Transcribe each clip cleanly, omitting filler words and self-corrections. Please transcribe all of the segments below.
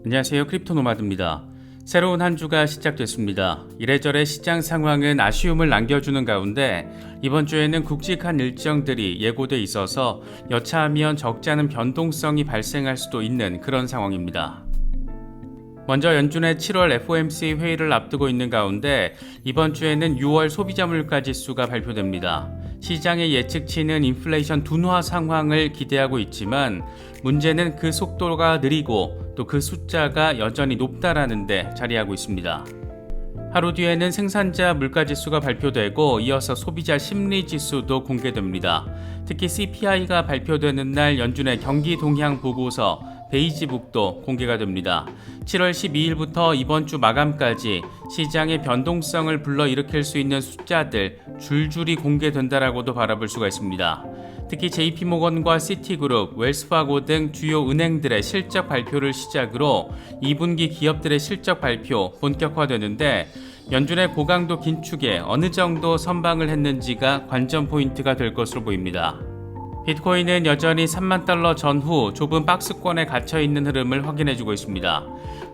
안녕하세요. 크립토노마드입니다. 새로운 한 주가 시작됐습니다. 이래저래 시장 상황은 아쉬움을 남겨주는 가운데 이번 주에는 굵직한 일정들이 예고돼 있어서 여차하면 적지 않은 변동성이 발생할 수도 있는 그런 상황입니다. 먼저 연준의 7월 FOMC 회의를 앞두고 있는 가운데 이번 주에는 6월 소비자 물가 지수가 발표됩니다. 시장의 예측치는 인플레이션 둔화 상황을 기대하고 있지만 문제는 그 속도가 느리고 또 그 숫자가 여전히 높다라는 데 자리하고 있습니다. 하루 뒤에는 생산자 물가지수가 발표되고 이어서 소비자 심리지수도 공개됩니다. 특히 CPI가 발표되는 날 연준의 경기 동향 보고서 베이지북도 공개가 됩니다. 7월 12일부터 이번 주 마감까지 시장의 변동성을 불러일으킬 수 있는 숫자들 줄줄이 공개된다라고도 바라볼 수가 있습니다. 특히 JP모건과 시티그룹, 웰스파고 등 주요 은행들의 실적 발표를 시작으로 2분기 기업들의 실적 발표 본격화되는데 연준의 고강도 긴축에 어느 정도 선방을 했는지가 관전 포인트가 될 것으로 보입니다. 비트코인은 여전히 3만 달러 전후 좁은 박스권에 갇혀있는 흐름을 확인해주고 있습니다.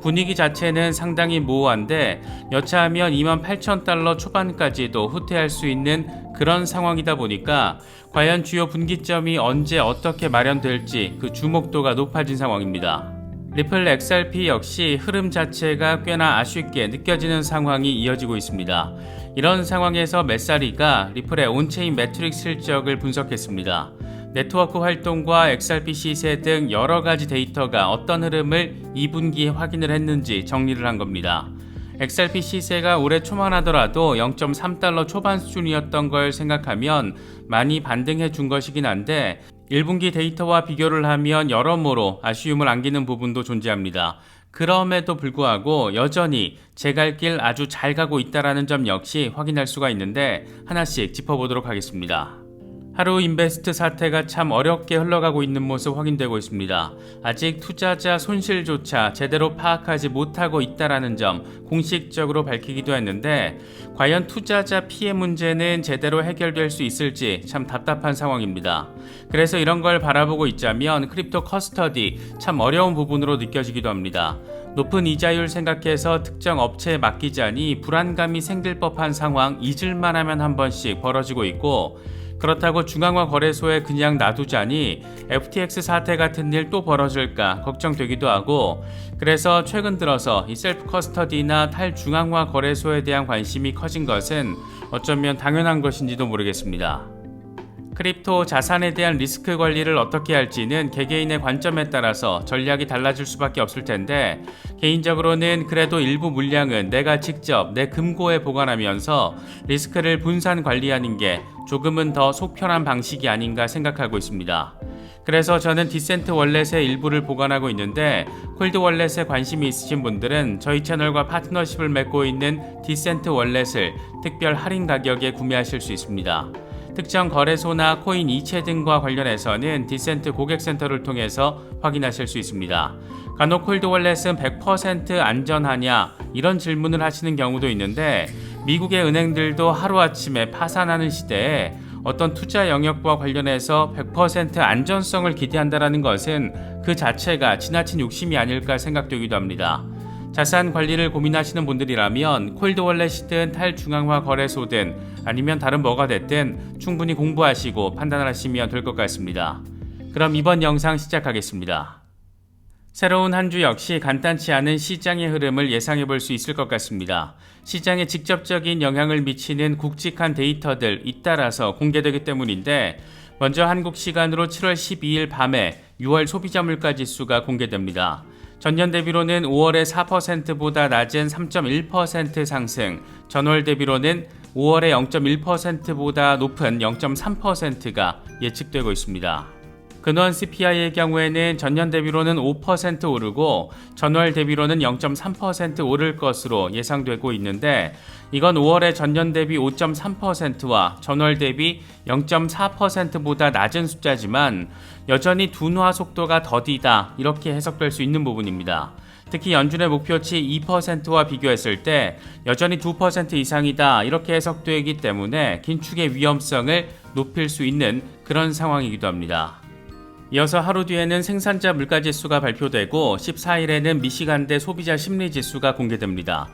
분위기 자체는 상당히 모호한데 여차하면 2만 8천 달러 초반까지도 후퇴할 수 있는 그런 상황이다 보니까 과연 주요 분기점이 언제 어떻게 마련될지 그 주목도가 높아진 상황입니다. 리플 XRP 역시 흐름 자체가 꽤나 아쉽게 느껴지는 상황이 이어지고 있습니다. 이런 상황에서 메사리가 리플의 온체인 매트릭스 실적을 분석했습니다. 네트워크 활동과 XRP 시세 등 여러가지 데이터가 어떤 흐름을 2분기에 확인을 했는지 정리를 한 겁니다. XRP 시세가 올해 초만 하더라도 0.3달러 초반 수준이었던 걸 생각하면 많이 반등해 준 것이긴 한데 1분기 데이터와 비교를 하면 여러모로 아쉬움을 안기는 부분도 존재합니다. 그럼에도 불구하고 여전히 제 갈 길 아주 잘 가고 있다는 점 역시 확인할 수가 있는데 하나씩 짚어보도록 하겠습니다. 하루 인베스트 사태가 참 어렵게 흘러가고 있는 모습 확인되고 있습니다. 아직 투자자 손실조차 제대로 파악하지 못하고 있다는 점 공식적으로 밝히기도 했는데 과연 투자자 피해 문제는 제대로 해결될 수 있을지 참 답답한 상황입니다. 그래서 이런 걸 바라보고 있자면 크립토 커스터디 참 어려운 부분으로 느껴지기도 합니다. 높은 이자율 생각해서 특정 업체에 맡기자니 불안감이 생길 법한 상황 잊을만 하면 한 번씩 벌어지고 있고 그렇다고 중앙화 거래소에 그냥 놔두자니 FTX 사태 같은 일 또 벌어질까 걱정되기도 하고 그래서 최근 들어서 이 셀프 커스터디나 탈중앙화 거래소에 대한 관심이 커진 것은 어쩌면 당연한 것인지도 모르겠습니다. 크립토 자산에 대한 리스크 관리를 어떻게 할지는 개개인의 관점에 따라서 전략이 달라질 수밖에 없을 텐데 개인적으로는 그래도 일부 물량은 내가 직접 내 금고에 보관하면서 리스크를 분산 관리하는 게 조금은 더 속편한 방식이 아닌가 생각하고 있습니다. 그래서 저는 디센트 월렛의 일부를 보관하고 있는데 콜드 월렛에 관심이 있으신 분들은 저희 채널과 파트너십을 맺고 있는 디센트 월렛을 특별 할인 가격에 구매하실 수 있습니다. 특정 거래소나 코인 이체 등과 관련해서는 디센트 고객센터를 통해서 확인하실 수 있습니다. 간혹 콜드 월렛은 100% 안전하냐 이런 질문을 하시는 경우도 있는데 미국의 은행들도 하루아침에 파산하는 시대에 어떤 투자 영역과 관련해서 100% 안전성을 기대한다는 것은 그 자체가 지나친 욕심이 아닐까 생각되기도 합니다. 자산 관리를 고민하시는 분들이라면 콜드 월렛이든 탈중앙화 거래소든 아니면 다른 뭐가 됐든 충분히 공부하시고 판단을 하시면 될 것 같습니다. 그럼 이번 영상 시작하겠습니다. 새로운 한 주 역시 간단치 않은 시장의 흐름을 예상해 볼 수 있을 것 같습니다. 시장에 직접적인 영향을 미치는 굵직한 데이터들 잇따라서 공개되기 때문인데 먼저 한국 시간으로 7월 12일 밤에 6월 소비자 물가 지수가 공개됩니다. 전년 대비로는 5월에 4%보다 낮은 3.1% 상승, 전월 대비로는 5월에 0.1%보다 높은 0.3%가 예측되고 있습니다. 근원 CPI의 경우에는 전년 대비로는 5% 오르고 전월 대비로는 0.3% 오를 것으로 예상되고 있는데 이건 5월에 전년 대비 5.3%와 전월 대비 0.4%보다 낮은 숫자지만 여전히 둔화 속도가 더디다 이렇게 해석될 수 있는 부분입니다. 특히 연준의 목표치 2%와 비교했을 때 여전히 2% 이상이다 이렇게 해석되기 때문에 긴축의 위험성을 높일 수 있는 그런 상황이기도 합니다. 이어서 하루 뒤에는 생산자 물가지수가 발표되고 14일에는 미시간대 소비자 심리지수가 공개됩니다.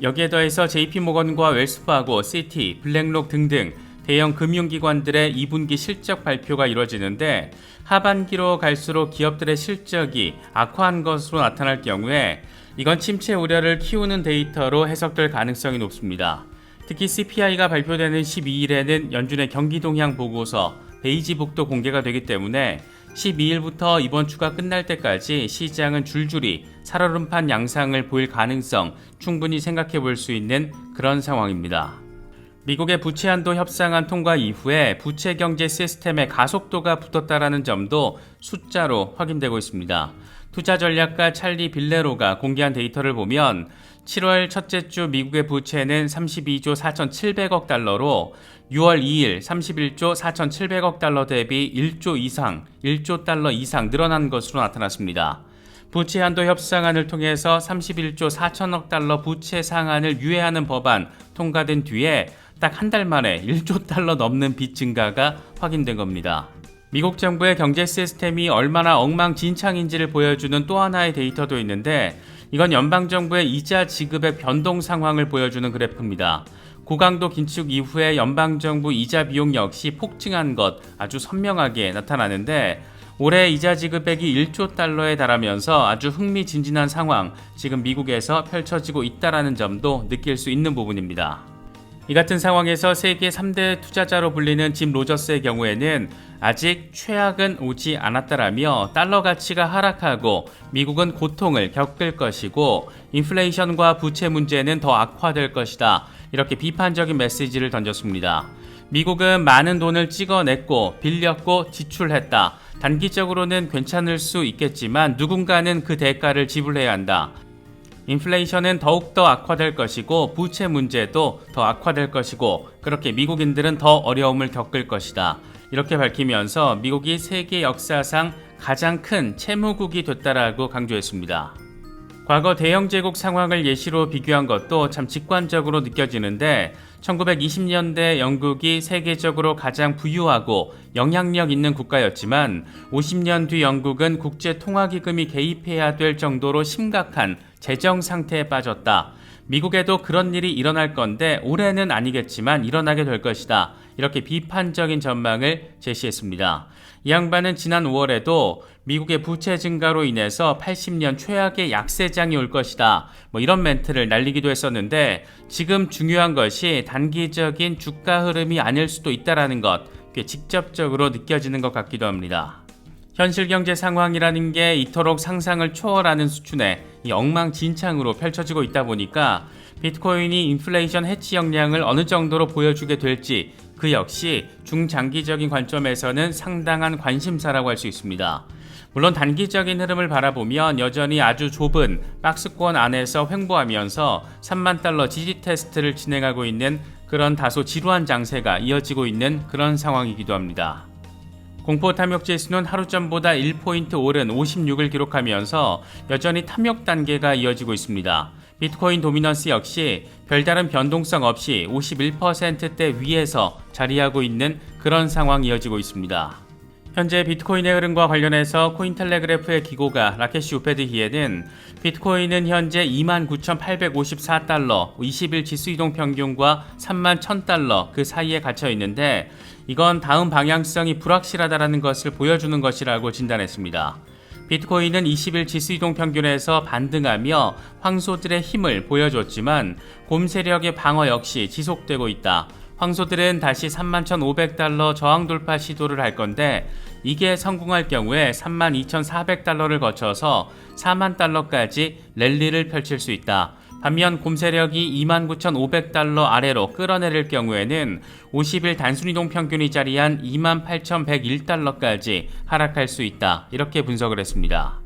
여기에 더해서 JP모건과 웰스파고, 시티, 블랙록 등등 대형 금융기관들의 2분기 실적 발표가 이뤄지는데 하반기로 갈수록 기업들의 실적이 악화한 것으로 나타날 경우에 이건 침체 우려를 키우는 데이터로 해석될 가능성이 높습니다. 특히 CPI가 발표되는 12일에는 연준의 경기동향 보고서 베이지북도 공개가 되기 때문에 12일부터 이번 주가 끝날 때까지 시장은 줄줄이 살얼음판 양상을 보일 가능성 충분히 생각해 볼 수 있는 그런 상황입니다. 미국의 부채 한도 협상안 통과 이후에 부채 경제 시스템의 가속도가 붙었다라는 점도 숫자로 확인되고 있습니다. 투자 전략가 찰리 빌레로가 공개한 데이터를 보면 7월 첫째 주 미국의 부채는 32조 4,700억 달러로 6월 2일 31조 4,700억 달러 대비 1조 달러 이상 늘어난 것으로 나타났습니다. 부채 한도 협상안을 통해서 31조 4천억 달러 부채 상한을 유예하는 법안 통과된 뒤에 딱 한 달 만에 1조 달러 넘는 빚 증가가 확인된 겁니다. 미국 정부의 경제 시스템이 얼마나 엉망진창인지를 보여주는 또 하나의 데이터도 있는데 이건 연방정부의 이자 지급의 변동 상황을 보여주는 그래프입니다. 고강도 긴축 이후에 연방정부 이자 비용 역시 폭증한 것 아주 선명하게 나타나는데 올해 이자 지급액이 1조 달러에 달하면서 아주 흥미진진한 상황 지금 미국에서 펼쳐지고 있다는 점도 느낄 수 있는 부분입니다. 이 같은 상황에서 세계 3대 투자자로 불리는 짐 로저스의 경우에는 아직 최악은 오지 않았다라며 달러 가치가 하락하고 미국은 고통을 겪을 것이고 인플레이션과 부채 문제는 더 악화될 것이다. 이렇게 비판적인 메시지를 던졌습니다. 미국은 많은 돈을 찍어냈고 빌렸고 지출했다. 단기적으로는 괜찮을 수 있겠지만 누군가는 그 대가를 지불해야 한다. 인플레이션은 더욱더 악화될 것이고 부채 문제도 더 악화될 것이고 그렇게 미국인들은 더 어려움을 겪을 것이다. 이렇게 밝히면서 미국이 세계 역사상 가장 큰 채무국이 됐다라고 강조했습니다. 과거 대영 제국 상황을 예시로 비교한 것도 참 직관적으로 느껴지는데 1920년대 영국이 세계적으로 가장 부유하고 영향력 있는 국가였지만 50년 뒤 영국은 국제통화기금이 개입해야 될 정도로 심각한 재정 상태에 빠졌다. 미국에도 그런 일이 일어날 건데 올해는 아니겠지만 일어나게 될 것이다. 이렇게 비판적인 전망을 제시했습니다. 이 양반은 지난 5월에도 미국의 부채 증가로 인해서 80년 최악의 약세장이 올 것이다. 이런 멘트를 날리기도 했었는데 지금 중요한 것이 단기적인 주가 흐름이 아닐 수도 있다는 것 꽤 직접적으로 느껴지는 것 같기도 합니다. 현실 경제 상황이라는 게 이토록 상상을 초월하는 수준의 이 엉망진창으로 펼쳐지고 있다 보니까 비트코인이 인플레이션 해치 역량을 어느 정도로 보여주게 될지 그 역시 중장기적인 관점에서는 상당한 관심사라고 할 수 있습니다. 물론 단기적인 흐름을 바라보면 여전히 아주 좁은 박스권 안에서 횡보하면서 3만 달러 지지 테스트를 진행하고 있는 그런 다소 지루한 장세가 이어지고 있는 그런 상황이기도 합니다. 공포 탐욕 지수는 하루 전보다 1포인트 오른 56을 기록하면서 여전히 탐욕 단계가 이어지고 있습니다. 비트코인 도미넌스 역시 별다른 변동성 없이 51%대 위에서 자리하고 있는 그런 상황이 이어지고 있습니다. 현재 비트코인의 흐름과 관련해서 코인텔레그래프의 기고가 라케시 우페드히에는 비트코인은 현재 29,854달러 20일 지수이동 평균과 31,000달러 그 사이에 갇혀 있는데 이건 다음 방향성이 불확실하다는 것을 보여주는 것이라고 진단했습니다. 비트코인은 20일 지수이동 평균에서 반등하며 황소들의 힘을 보여줬지만 곰 세력의 방어 역시 지속되고 있다. 황소들은 다시 31,500달러 저항 돌파 시도를 할 건데 이게 성공할 경우에 32,400달러를 거쳐서 4만 달러까지 랠리를 펼칠 수 있다. 반면 곰 세력이 29,500달러 아래로 끌어내릴 경우에는 50일 단순이동 평균이 자리한 28,101달러까지 하락할 수 있다. 이렇게 분석을 했습니다.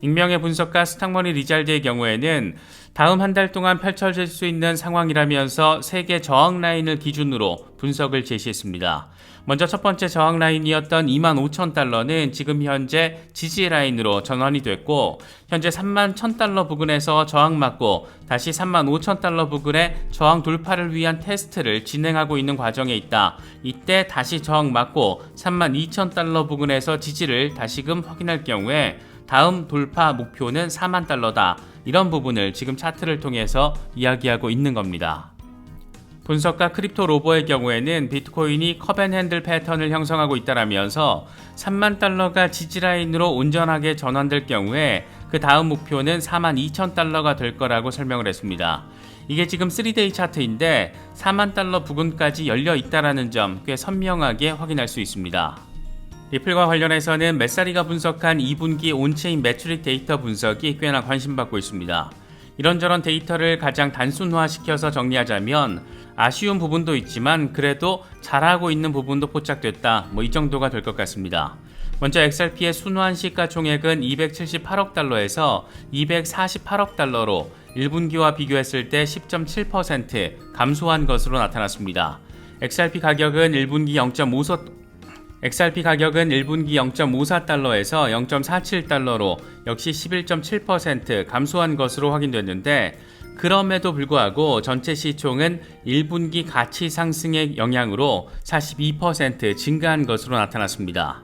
익명의 분석가 스탁머니 리잘드의 경우에는 다음 한 달 동안 펼쳐질 수 있는 상황이라면서 세계 저항 라인을 기준으로 분석을 제시했습니다. 먼저 첫 번째 저항 라인이었던 25,000달러는 지금 현재 지지 라인으로 전환이 됐고, 현재 31,000달러 부근에서 저항 맞고 다시 35,000달러 부근의 저항 돌파를 위한 테스트를 진행하고 있는 과정에 있다. 이때 다시 저항 맞고 32,000달러 부근에서 지지를 다시금 확인할 경우에 다음 돌파 목표는 4만 달러다. 이런 부분을 지금 차트를 통해서 이야기하고 있는 겁니다. 분석가 크립토 로버의 경우에는 비트코인이 컵앤핸들 패턴을 형성하고 있다라면서 3만 달러가 지지라인으로 온전하게 전환될 경우에 그 다음 목표는 42,000달러가 될 거라고 설명을 했습니다. 이게 지금 3데이 차트인데 4만 달러 부근까지 열려 있다라는 점 꽤 선명하게 확인할 수 있습니다. 리플과 관련해서는 메사리가 분석한 2분기 온체인 매트릭 데이터 분석이 꽤나 관심받고 있습니다. 이런저런 데이터를 가장 단순화시켜서 정리하자면 아쉬운 부분도 있지만 그래도 잘하고 있는 부분도 포착됐다. 이 정도가 될 것 같습니다. 먼저 XRP의 순환 시가총액은 278억 달러에서 248억 달러로 1분기와 비교했을 때 10.7% 감소한 것으로 나타났습니다. XRP 가격은 1분기 0.54달러에서 0.47달러로 역시 11.7% 감소한 것으로 확인됐는데, 그럼에도 불구하고 전체 시총은 1분기 가치 상승의 영향으로 42% 증가한 것으로 나타났습니다.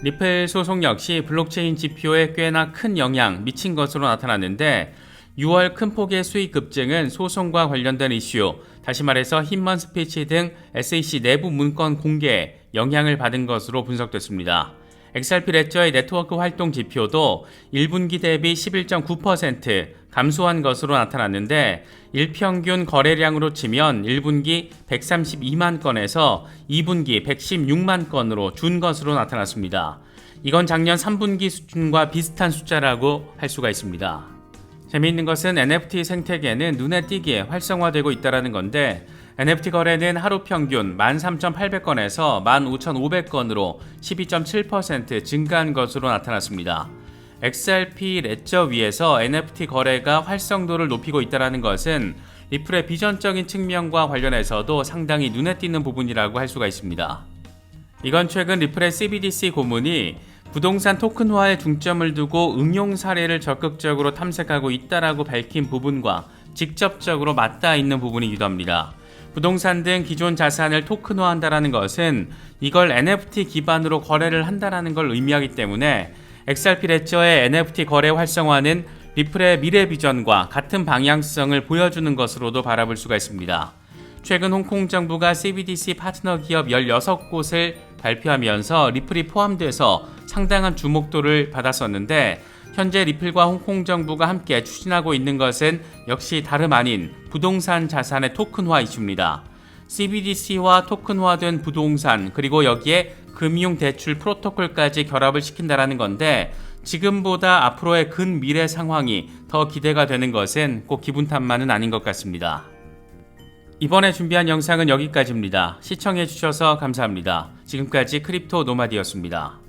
리플 소송 역시 블록체인 지표에 꽤나 큰 영향 미친 것으로 나타났는데, 6월 큰 폭의 수익 급증은 소송과 관련된 이슈, 다시 말해서 힌먼 스피치 등 SEC 내부 문건 공개에 영향을 받은 것으로 분석됐습니다. XRP 레저의 네트워크 활동 지표도 1분기 대비 11.9% 감소한 것으로 나타났는데, 일평균 거래량으로 치면 1분기 132만 건에서 2분기 116만 건으로 준 것으로 나타났습니다. 이건 작년 3분기 수준과 비슷한 숫자라고 할 수가 있습니다. 재미있는 것은 NFT 생태계는 눈에 띄게 활성화되고 있다는 건데, NFT 거래는 하루 평균 13,800건에서 15,500건으로 12.7% 증가한 것으로 나타났습니다. XRP 레저 위에서 NFT 거래가 활성도를 높이고 있다는 것은 리플의 비전적인 측면과 관련해서도 상당히 눈에 띄는 부분이라고 할 수가 있습니다. 이건 최근 리플의 CBDC 고문이 부동산 토큰화에 중점을 두고 응용 사례를 적극적으로 탐색하고 있다라고 밝힌 부분과 직접적으로 맞닿아 있는 부분이기도 합니다. 부동산 등 기존 자산을 토큰화한다는 것은 이걸 NFT 기반으로 거래를 한다는 걸 의미하기 때문에 XRP 레저의 NFT 거래 활성화는 리플의 미래 비전과 같은 방향성을 보여주는 것으로도 바라볼 수가 있습니다. 최근 홍콩 정부가 CBDC 파트너 기업 16곳을 발표하면서 리플이 포함돼서 상당한 주목도를 받았었는데, 현재 리플과 홍콩 정부가 함께 추진하고 있는 것은 역시 다름 아닌 부동산 자산의 토큰화 이슈입니다. CBDC와 토큰화된 부동산, 그리고 여기에 금융대출 프로토콜까지 결합을 시킨다는 건데, 지금보다 앞으로의 근미래 상황이 더 기대가 되는 것은 꼭 기분 탓만은 아닌 것 같습니다. 이번에 준비한 영상은 여기까지입니다. 시청해주셔서 감사합니다. 지금까지 크립토 노마디였습니다.